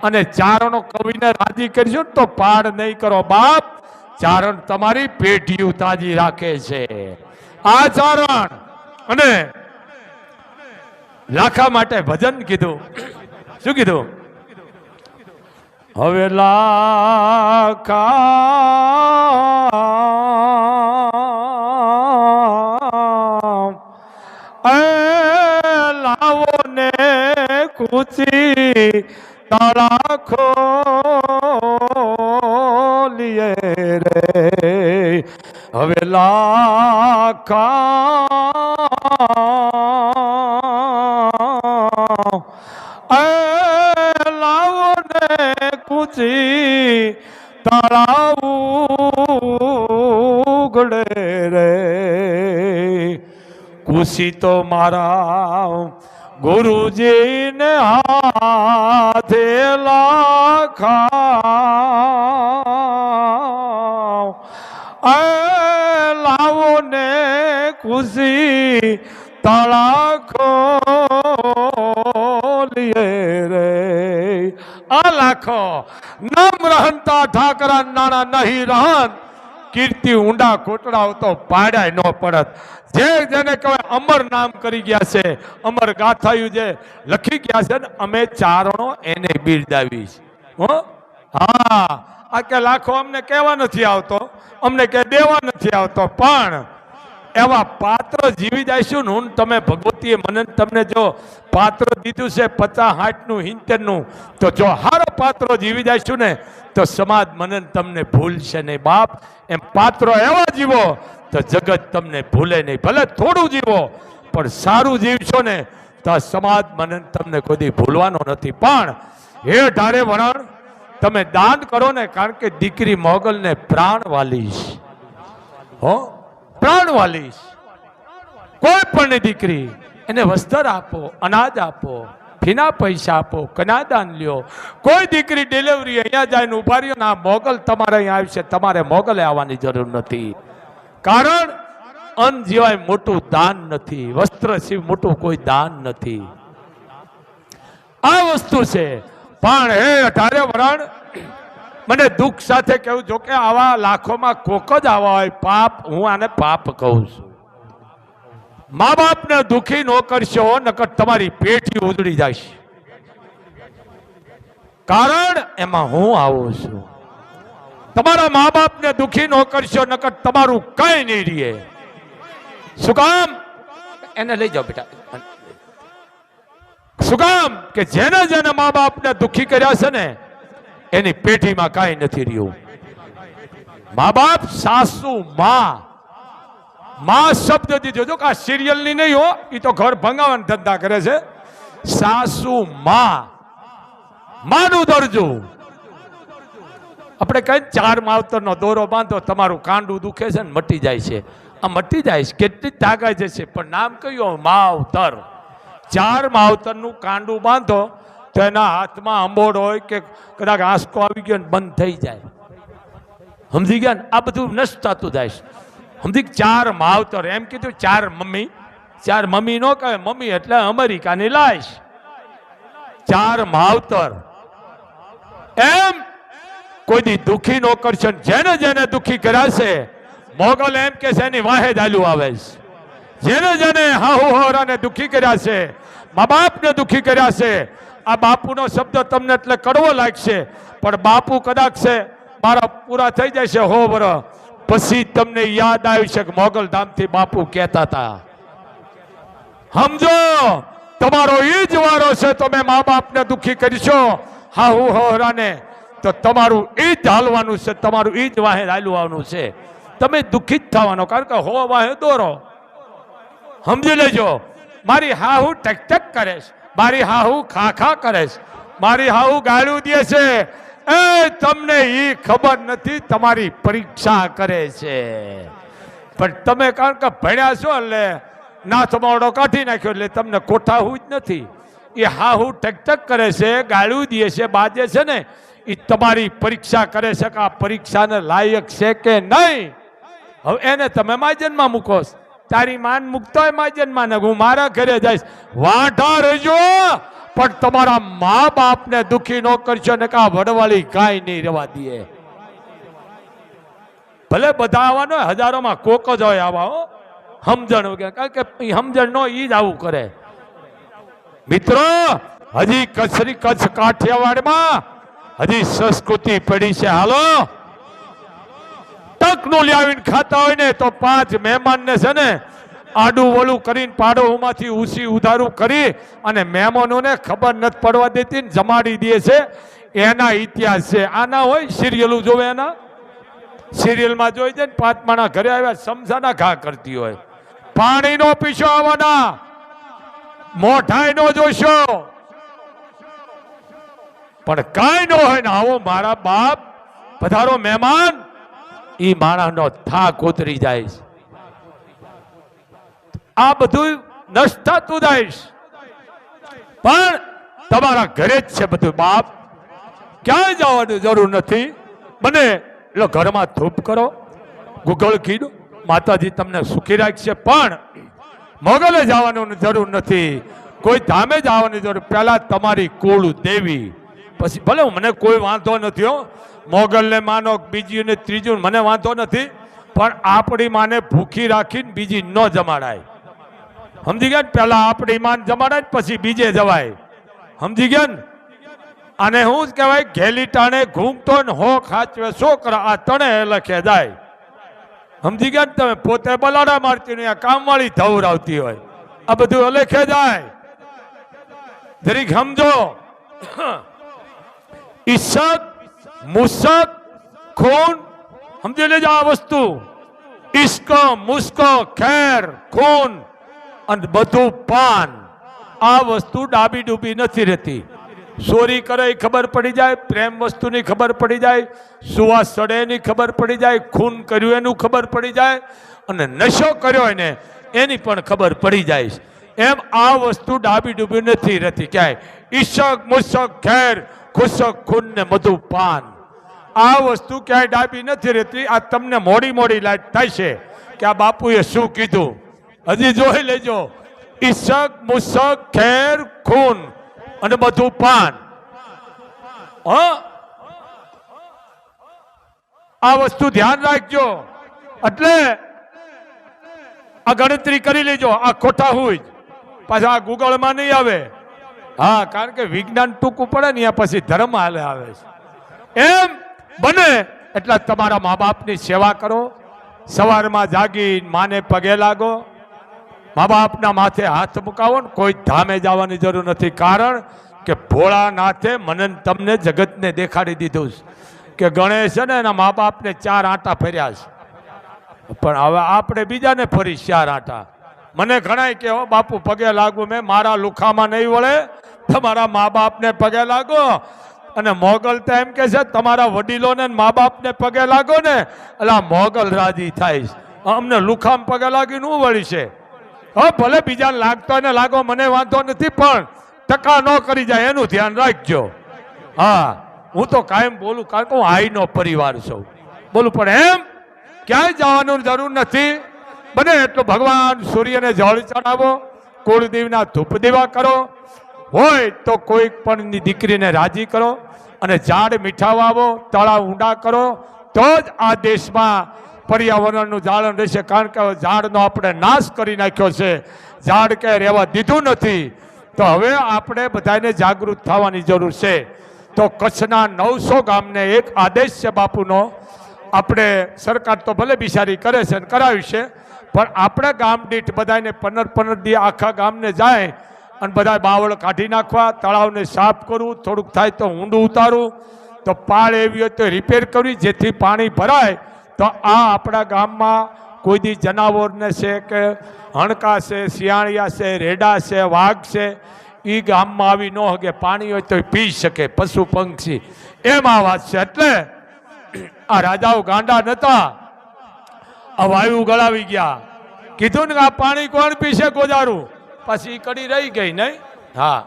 અને ચારણો કવિને રાજી કરશો તો પાડ નહીં કરો બાપ. ચારણ તમારી પેઢીઓ તાજી રાખે છે. આ ચારણ અને લાખા માટે ભજન કીધું. શું કીધું? હવે લાખા લાવો ને કૂચી તાળા ખોલીએ રે. હવે લાખા લાવો ને કૂચી તાળા ઉગડે રે. કુશી તો મારા ગુરુજીને હાથે લાખા લાવો ને ખુશી તાળા ખોલીએ રે. આ લાખો નામ રહનતા ઠાકરા નાણા નહીં રહન. કીર્તિ ઊંડા કોટડાઓ તો પાડાય ન પડત. જે જેને કહેવાય અમર નામ કરી ગયા છે, અમર ગાથાયું જે લખી ગયા છે ને, અમે ચારણો એને બિરદાવી છે. હા, આ કે લાખો અમને કહેવા નથી આવતો, અમને કે દેવા નથી આવતો, પણ એવા પાત્ર જીવી જઈશું ને. હું તમે ભગવતીએ મને તમને જો પાત્ર દીધું છે 50-60નું 70નું, તો જો હારો પાત્રો જીવી જઈશું ને તો સમાજ મને તમને ભૂલશે નહીં બાપ. એમ પાત્રો એવા જીવો તો જગત તમને ભૂલે નહીં. ભલે થોડું જીવો પણ સારું જીવશો ને તો સમાજ મને તમને કોઈ ભૂલવાનો નથી. પણ હે ઢારે વરણ તમે દાન કરો ને, કારણ કે દીકરી મોગલને પ્રાણ વાલીશ. હો, પ્રાણ વાલીશ. કોઈ પણ દીકરી એને વસ્ત્ર આપો, અનાજ આપો, ફીના પૈસા આપો, કન્યાદાન લ્યો. કોઈ દીકરી ડિલિવરી અહીંયા જાય ને ઉભા રહ્યો ને, આ મોગલ તમારે અહીંયા આવશે, તમારે મોગલે આવવાની જરૂર નથી. કારણ અન્ન સિવાય મોટું દાન નથી, વસ્ત્ર સિવાય મોટું કોઈ દાન નથી. આ વસ્તુ છે. પણ હે 18 વરણ, મને દુઃખ સાથે કહું જો કે આવા લાખોમાં કોક જ આવા હોય પાપ, હું આને પાપ કહું છું. મા બાપને દુઃખી ન કરશો નકર તમારી પેટી ઉજળી જશે. કારણ એમાં હું આવું છું. તમારા મા બાપને દુઃખી ન કરશો નકર તમારું કઈ નહીં રહે. શું કામ? એને લઈ જાઓ બેટા. શું કામ? કે જેને જેને મા બાપને દુઃખી કર્યા છે ને એની પેટીમાં કાંઈ નથી રહ્યું. મા બાપ, સાસુ, માં શબ્દ દીધો જો કે આ સિરિયલ ની નહીં હો, એ તો ઘર ભંગાવાના ધંધા કરે છે. સાસુ, માનું દરજું. આપણે કઈ 4 માવતરનો દોરો બાંધો, તમારું કાંડું દુખે છે ને મટી જાય છે. આ મટી જાય છે, કેટલી તાકાત જશે, પણ નામ કયું? માવતર. 4 માવતરનું કાંડું બાંધો તો એના હાથમાં અંબોડ હોય કે કદાચ આંસકો આવી ગયો ને બંધ થઈ જાય. સમજી ગયા ને? આ બધું નષ્ટ થતું જાય છે. સમજી? 4 માવતર એમ કીધું, 4 મમ્મી. 4 મમ્મી નો કહે, મમ્મી એટલે અમેરિકાની લાશ. 4 માવતર. એમ કોઈ દી દુઃખી નો કરશે. જેને જેને દુઃખી કરાશે મોગલ એમ કે છે એની વાહે ચાલ્યું આવે છે. જેને જેને હાહુ હોરાને દુઃખી કર્યા છે, મા બાપને દુઃખી કર્યા છે. આ બાપુનો શબ્દ તમને એટલે કડવો લાગશે, પણ બાપુ કદાચ છે મારા પૂરા થઈ જશે 100 વર્ષ પછી તમને યાદ આવ્યું છે કે મોગલ ધામથી બાપુ કહેતા હતા. સમજો, તમારો ઈ જ વારો છે. તમે મા બાપને દુઃખી કરશો, હાહુ હોરાને, તો તમારું ઈ જ હાલવાનું છે, તમારું ઈ જ વાહે હાલવાનું છે. તમે દુઃખી જ થવાનો, કારણ કે હો વાહે દોરો. સમજી લેજો. મારી હાહુ ટક ટક કરે છે, મારી હાહુ ખાખા કરે છે, મારી હાહુ ગાળું દે છે. એ તમને ઈ ખબર નથી, તમારી પરીક્ષા કરે છે. પણ તમે કારણ કે ભણ્યા છો એટલે નાથ મોડો કાઢી નાખ્યો એટલે તમને કોઠાવું જ નથી. એ હાહુ ટક ટક કરે છે, ગાળું દે છે, બાજે છે ને, એ તમારી પરીક્ષા કરે છે કે આ પરીક્ષાને લાયક છે કે નહીં. હવે એને તમે માજનમાં મૂકો. તારી માન મૂકતો હોય માજનમાં ને હું મારા ઘરે જઈશ, વાંઢા રહેજો, પણ તમારા મા બાપને દુઃખી ન કરશો ને કા વડવાળી કાંઈ નહીં રહેવા દે. ભલે બધા આવવાનો હોય, હજારોમાં કોક જ હોય આવા હો સમજણ વગર, કારણ કે સમજણ નો ઈ જ આવું કરે. મિત્રો, હજી કચ્છ કાઠિયાવાડમાં હજી સંસ્કૃતિ પડી છે. હાલો, ટકનું લાવીને ખાતા હોય ને તો 5 મહેમાનને છે ને આડું વળું કરીને પાડોમાંથી ઉસી ઉધારું કરી અને મહેમાનોને ખબર નથી પડવા દેતી ને જમાડી દે છે. એના ઇતિહાસ છે. આના હોય સિરિયલો જોવે, એના સિરિયલમાં જોઈ છે ને 5 માણા ઘરે આવ્યા સમસાના ઘા કરતી હોય. પાણીનો પીછો આવવાના, મોઢાઈ નો જોશો, પણ કાંઈ ન હોય ને આવો મારા બાપ પધારો મહેમાન, ઈ માણસનો થાક ઉતરી જાય છે. આ બધું નષ્ટ થતું જાય છે. પણ તમારા ઘરે જ છે બધું. બાપ ક્યાંય જવાની જરૂર નથી. બને એટલે ઘરમાં ધૂપ કરો, ગુગળ કીધું, માતાજી તમને સુખી રાખશે. પણ મોગલે જવાની જરૂર નથી, કોઈ ધામે જવાની જરૂર. પહેલા તમારી કુળ દેવી, પછી ભલે મને કોઈ વાંધો નથી હો, મોગલને માનો બીજી ને ત્રીજું મને વાંધો નથી, પણ આપણી માને ભૂખી રાખીને બીજી ન જમાડાય. સમજી ગયા ને? પહેલા આપણી માન જમાડાય પછી બીજે જવાય. સમજી ગયા ને? અને શું કહેવાય, ઘેલી ટાણે ઘૂમતો ને હો ખાચવે છોકરા, આ તણે લખે જાય. સમજી ગયા ને? તમે પોતે બલાડા મારતી ને કામવાળી ધવરાવતી હોય, આ બધું લખે જાય. જરીક સમજો. ઈશક, મુશક, ખૂન, સમજી લેજો આ વસ્તુ. ઈશ્ક, મુસ્ક, ખેર, ખૂન અને બધું પાન, આ વસ્તુ ડાબી ડૂબી નથી રહેતી. ચોરી કરે એ ખબર પડી જાય, પ્રેમ વસ્તુની ખબર પડી જાય, સુવાસ ચડે એની ખબર પડી જાય, ખૂન કર્યું એનું ખબર પડી જાય, અને નશો કર્યો હોય ને એની પણ ખબર પડી જાય. એમ આ વસ્તુ ડાબી ડૂબી નથી રહેતી ક્યાંય. ઈશક, મુશક, ખેર, ખુશક, ખૂન ને મધુ પાન, આ વસ્તુ ક્યાંય ડાબી નથી રહેતી. આ તમને મોડી મોડી લાઈટ થાય છે કે આ બાપુએ શું કીધું. હજી જોઈ લેજો. ઈસક મુસક ખેર ખૂન અને બધું પાન. આ વસ્તુ ધ્યાન રાખજો. એટલે આ ગણતરી કરી લેજો. આ ખોટા હોય પાછા આ ગૂગલમાં નહીં આવે. હા, કારણ કે વિજ્ઞાન ટૂંકું પડે ને પછી ધર્મ હાલે આવે છે. એમ બને એટલે તમારા મા બાપની સેવા કરો. સવારમાં જાગી માને પગે લાગો. મા બાપના માથે હાથ મુકાવો ને કોઈ ધામે જવાની જરૂર નથી. કારણ કે ભોળાનાથે મને તમને જગતને દેખાડી દીધું કે ગણેશ છે ને એના મા બાપને 4 આંટા ફર્યા છે. પણ હવે આપણે બીજાને ફરી 4 આંટા. મને ઘણાય કે બાપુ પગે લાગુ. મેં મારા લુખામાં નહીં વળે, તમારા મા બાપને પગે લાગો. અને મોગલ તો એમ કે છે તમારા વડીલોને મા બાપને પગે લાગો ને એટલે મોગલ રાજી થાય. અમને લુખામાં પગે લાગી નું વળી છે. હા, ભલે બીજા લાગતો ને લાગો, મને વાંધો નથી, પણ ટકા ન કરી જાય એનું ધ્યાન રાખજો. હા, હું તો કાયમ બોલું કારણ કે હું આઈનો પરિવાર છું. બોલું પણ એમ ક્યાંય જવાનું જરૂર નથી. બને એટલું ભગવાન સૂર્યને જળ ચડાવો, કુળદેવના ધૂપ દેવા કરો. હોય તો કોઈક પણ દીકરીને રાજી કરો અને ઝાડ મીઠા વાવો, તળાવ ઊંડા કરો. તો જ આ દેશમાં પર્યાવરણનું જાળવણ રહેશે. કારણ કે ઝાડનો આપણે નાશ કરી નાખ્યો છે. ઝાડ કે રહેવા દીધું નથી. તો હવે આપણે બધાને જાગૃત થવાની જરૂર છે. તો કચ્છના 900 ગામને એક આદેશ છે બાપુનો. આપણે સરકાર તો ભલે બિચારી કરે છે અને કરાવી છે, પણ આપણે ગામ દીઠ બધાને 15 દી આખા ગામને જાય અને બધા બાવળ કાઢી નાખવા, તળાવને સાફ કરવું, થોડુંક થાય તો ઊંડું ઉતારવું, તો પાળ એવી હોય તો રિપેર કરવી જેથી પાણી ભરાય. તો આ આપણા ગામમાં કોઈ દી જનાવરને છે કે હણકા છે, શિયાળિયા છે, રેડા છે, વાઘ છે, એ ગામમાં આવી ન હગે. પાણી હોય તો પી શકે પશુ પંક્ષી. એમ આ વાત છે. એટલે આ રાજાઓ ગાંડા નતા, આ વાયુ ગળાવી ગયા. કીધું ને આ પાણી કોણ પીશે ગોજારું, પછી કડી રહી ગઈ નહીં. હા,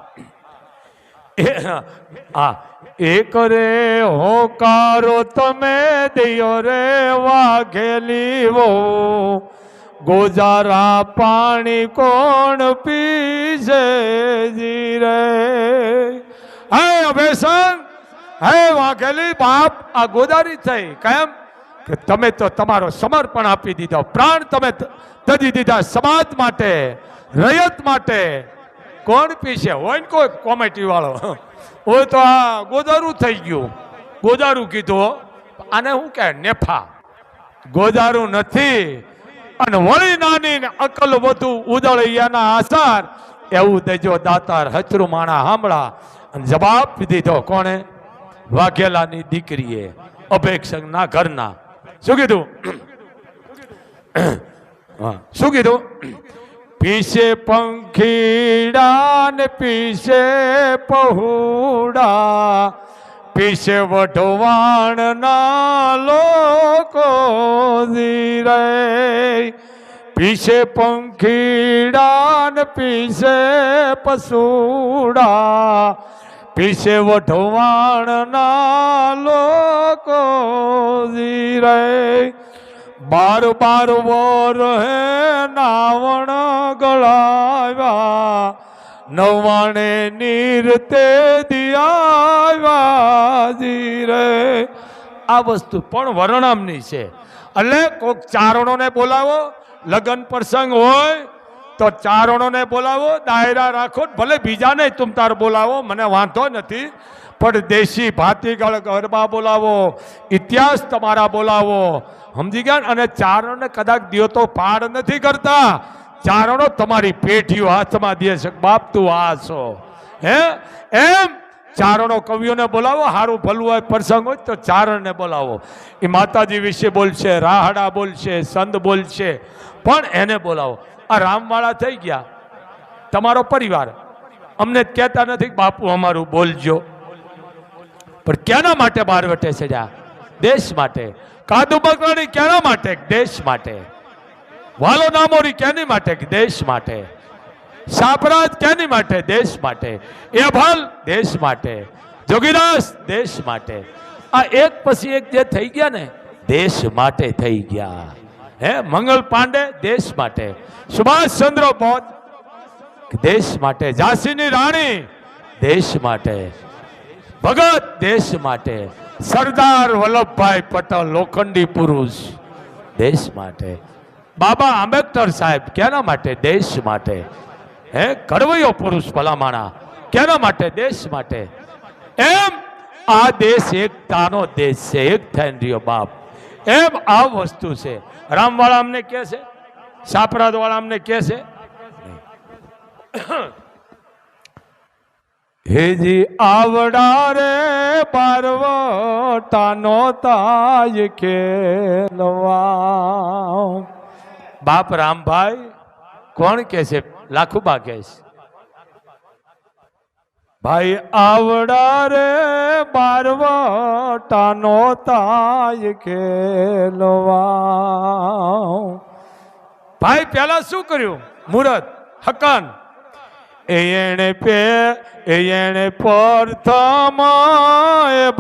હા, એક રે હોકારો તમે દિયો રે વાઘેલી વો, ગોજારા પાણી કોણ પીશે જી રે. હે અભેસન, હે વાઘેલી બાપ, આ ગોદારી થઈ. કેમ કે તમે તો તમારો સમર્પણ આપી દીધો, પ્રાણ તમે તજી દીધા સમાજ માટે, રયત માટે. કોણ પીશે? હોય ને કોઈ કોમેટી વાળો હોય તો આ ગોદારું થઈ ગયું. ગોદારું કીધું. આને શું કહે? નેફા. ગોદારું નથી. અને વળી નાની અકલ વધુ ઉદળિયાના આસાર, એવું દેજો દાતાર હચરું માણા સાંભળા. અને જવાબ દીધો કોણે? વાઘેલાની દીકરીએ, અભેક્ષકના ઘરના. શું કીધું? શું કીધું? પીશે પંખીડા ને પીશે પહુડા, પીશે વઢવાણ ના લોકો જીરે. પીશે પંખીડા ને પીશે પશુડા, પીશે વઢવાણ ના લોકો જીરે. 12 વર હે નાવણ ગળાવ્યા, 99 નીર તે દિયાવ્યા જીરે. આ વસ્તુ પણ વર્ણમની છે. એટલે કોઈક ચારણોને બોલાવો, લગ્ન પ્રસંગ હોય તો ચારણોને બોલાવો, દાયરા રાખો, ભલે બીજાને તુમ તાર બોલાવો, મને વાંધો નથી, પણ દેશી ભાતીગળ ગરબા બોલાવો, ઇતિહાસ તમારા બોલાવો. સમજી ગયા? અને ચારણોને કદાચ દિયો તો પાડ નથી કરતા. ચારણો તમારી પેઢીઓ હાથમાં દે છે, બાપ તું આ છો. હે એમ ચારણો કવિઓને બોલાવો. સારું ભલું હોય પ્રસંગ હોય તો ચારણને બોલાવો. એ માતાજી વિશે બોલશે, રાહડા બોલશે, સંત બોલશે, પણ એને બોલાવો. આ રામવાળા થઈ ગયા તમારો પરિવાર. અમને કહેતા નથી બાપુ અમારું બોલજો, પણ કેના માટે બારવટે ચડ્યા? દેશ માટે. કાદુ બકરાણી કેના માટે? દેશ માટે. વાલો નામોરી કેની માટે? દેશ માટે. સાપરાજ કેની માટે? દેશ માટે. એભલ દેશ માટે. જોગીદાસ દેશ માટે. આ એક પછી એક જે થઈ ગયા ને, દેશ માટે થઈ ગયા. હે મંગલ પાંડે દેશ માટે, સુભાષચંદ્ર બોઝ દેશ માટે, ઝાંસીની રાણી દેશ માટે, ભગત દેશ માટે, સરદાર વલ્લભભાઈ પટેલ લોખંડી પુરુષ દેશ માટે, બાબા આંબેડકર સાહેબ કેના માટે? દેશ માટે. હે કડવૈયો પુરુષ ભલામણા કેના માટે? દેશ માટે. એમ આ દેશ એકતાનો દેશ છે, એક થઈને રહ્યો બાપ. એમ આ વસ્તુ છે. રામવાળા અમને કહે છે, સાપરાદ વાળા અમને કહે છે, હેજી આવડા રે બારવટાનો તાય ખેલવા. બાપ રામભાઈ કોણ કે છે? લાખુબા કે છે, ભાઈ આવડા રે બારવટાનો તાય ખેલવા. ભાઈ પેલા શું કર્યું? મુહૂર્ત હકન એને પ્રથમ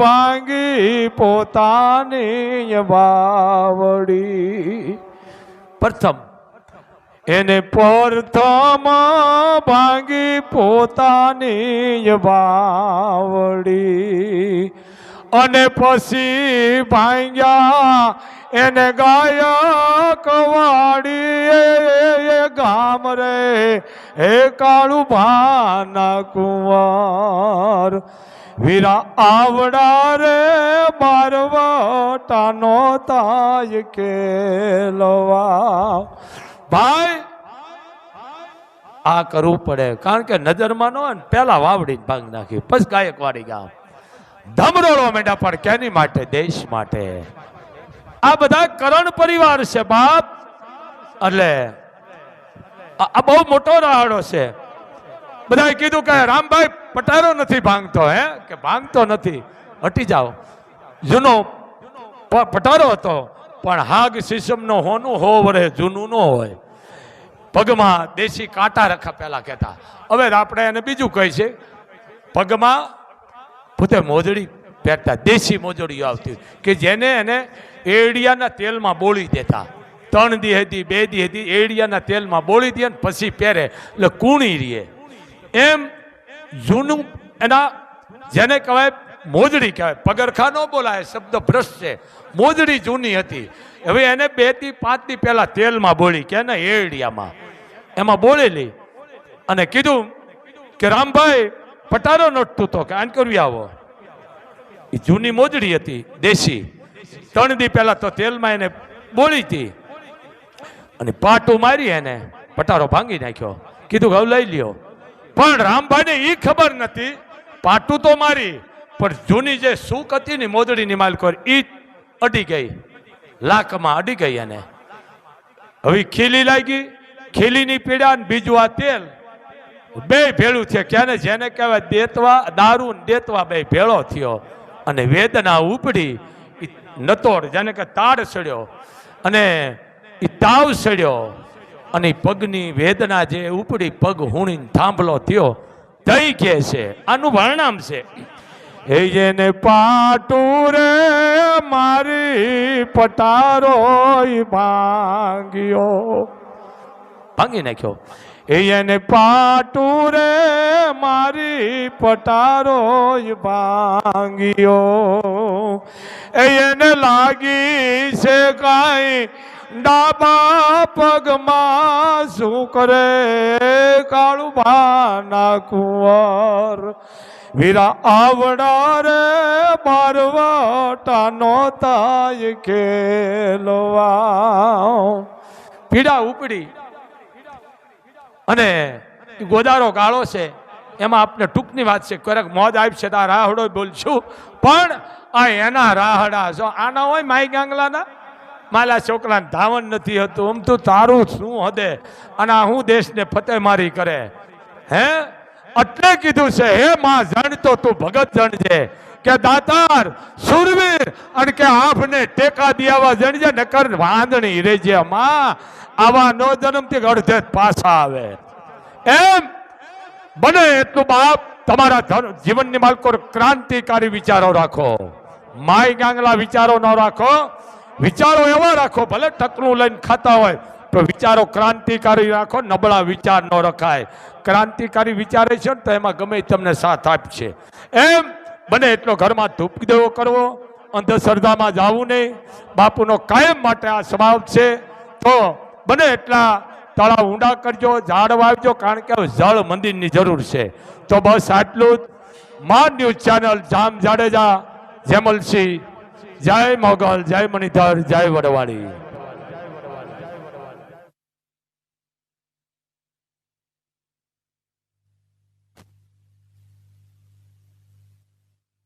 ભાંગી પોતાની વાવડી. પ્રથમ એને પ્રથમ ભાંગી પોતાની વાવડી, અને પછી ભાંગ્યા એને ગાયક વાડી ગામ રે હે કાળુ ભાના કુંવર. વીરા આવડા રે બારવટાનો તાય કેલવા. ભાઈ આ કરવું પડે, કારણ કે નજરમાં ન હોય ને પેલા વાવડી ભાંગ નાખી, પછી ગાયક વાડી ગામ. ધમરોળો મેડા પણ કેની માટે? દેશ માટે. આ બધા કરણ પરિવાર છે બાપ. એટલે આ બહુ મોટો રાહડો છે. બધાએ કીધું કે રામભાઈ પટારો નથી ભાંગતો. હે કે ભાંગતો નથી, હટી જાઓ. જૂનો પટારો હતો, પણ હાગ સિસમનો હોનું હો વરે જૂનું ન હોય. પગમાં દેશી કાંટા રખા પેલા કહેતા, હવે આપણે એને બીજું કહે છે, પગમાં પોતે મોજડી પહેરતા, દેશી મોજડી આવતી કે જેને એને એડિયાના તેલમાં બોળી દેતા. 3 દી હતી 2 દી હતી, એડિયાના તેલમાં બોળી દે ને પછી પહેરે એટલે કૂણી રહીએ. એમ જૂનું એના જેને કહેવાય મોજડી કહેવાય. પગરખા ન બોલાય, શબ્દ ભ્રષ્ટ છે. મોજડી જૂની હતી. હવે એને 2 થી 5 દી પહેલા તેલમાં બોળી કે ને એડિયામાં એમાં બોલેલી, અને કીધું કે રામભાઈ પટારો નટતું તો કે આન કરવી આવો. એ જૂની મોજડી હતી દેશી. 3 દી પહેલા તો તેલમાં એને બોલી હતી, અને પાટું મારી એને પટારો ભાંગી નાખ્યો. કીધું હવે લઈ લ્યો. પણ રામભાઈને એ ખબર નથી, પાટું તો મારી પણ જૂની જે સૂક હતી ને મોજડીની માલકોર એ અડી ગઈ, લાકમાં અડી ગઈ. એને હવે ખીલી લાગી, ખીલીની પીડા ને બીજું આ તેલ બે ભેળું છે. ક્યાંને જેને કહેવાય દેતવા, દારૂ ને દેતવા બે ભેળો થયો, અને વેદના ઉપડી. નતોડ જેને કે તાડ સડ્યો, અને એ તાવ સડ્યો, અને પગની વેદના જે ઉપડી, પગ હુણીને થાંભલો થયો. તઈ કે છે આનું વર્ણામ છે, એ જેને પાટું રે મારી પટારો ભાંગ્યો, ભાંગી નાખ્યો. એને પાટું રે મારી પટારો ભાંગ્યો. એને લાગી છે કાંઈ ડાબા પગમાં, શું કરે કાળુ ભાના કુંવર. વીરા આવડા રે બારવટાનો તાય ખેલવા. પીડા ઉપડી, અને ગોદારો ગાળો છે. એમાં આપણે ટૂંકની વાત છે, ક્યારેક મોજ આપશે તો આ રાહડો બોલશું, પણ આ એના રાહડા જો આના હોય માઈ ગાંગલાના માલા છોકરાને ધાવન નથી હતું. આમ તું તારું શું હદે, અને હું દેશને ફતેહ મારી કરે. હે એટલે કીધું છે, હે માં જાણતો તું ભગત જાણજે, કે દાતાર સુરવીર, અને કે આભને ટેકા દેવા જાણજે, નકર વાંદણી રેજે. માં આવા નો જન્મથી અડધે પાછા આવે. એમ બને એટલું બાપ તમારા જીવનની માલકો ક્રાંતિકારી વિચારો રાખો, માય ગાંગલા વિચારો ન રાખો. વિચારો એવા રાખો, ભલે ટકનું લઈને ખાતા હોય તો વિચારો ક્રાંતિકારી રાખો, નબળા વિચાર ન રખાય. ક્રાંતિકારી વિચારે છે ને તો એમાં ગમે તમને સાથ આપશે. એમ બને એટલો ઘરમાં ધૂપ દેવો કરવો, અંધશ્રદ્ધામાં જવું નહીં. બાપુનો કાયમ માટે આ સ્વભાવ છે. તો બને એટલા તળાવ ઊંડા કરજો, ઝાડ વાવજો, કારણ કે જળ મંદિરની જરૂર છે. તો બસ આટલું જ. મા ન્યૂઝ ચેનલ જામ જાડેજા, જેમલસિંહ, જય મોગલ, જય મણિધર, જય વડવાળી.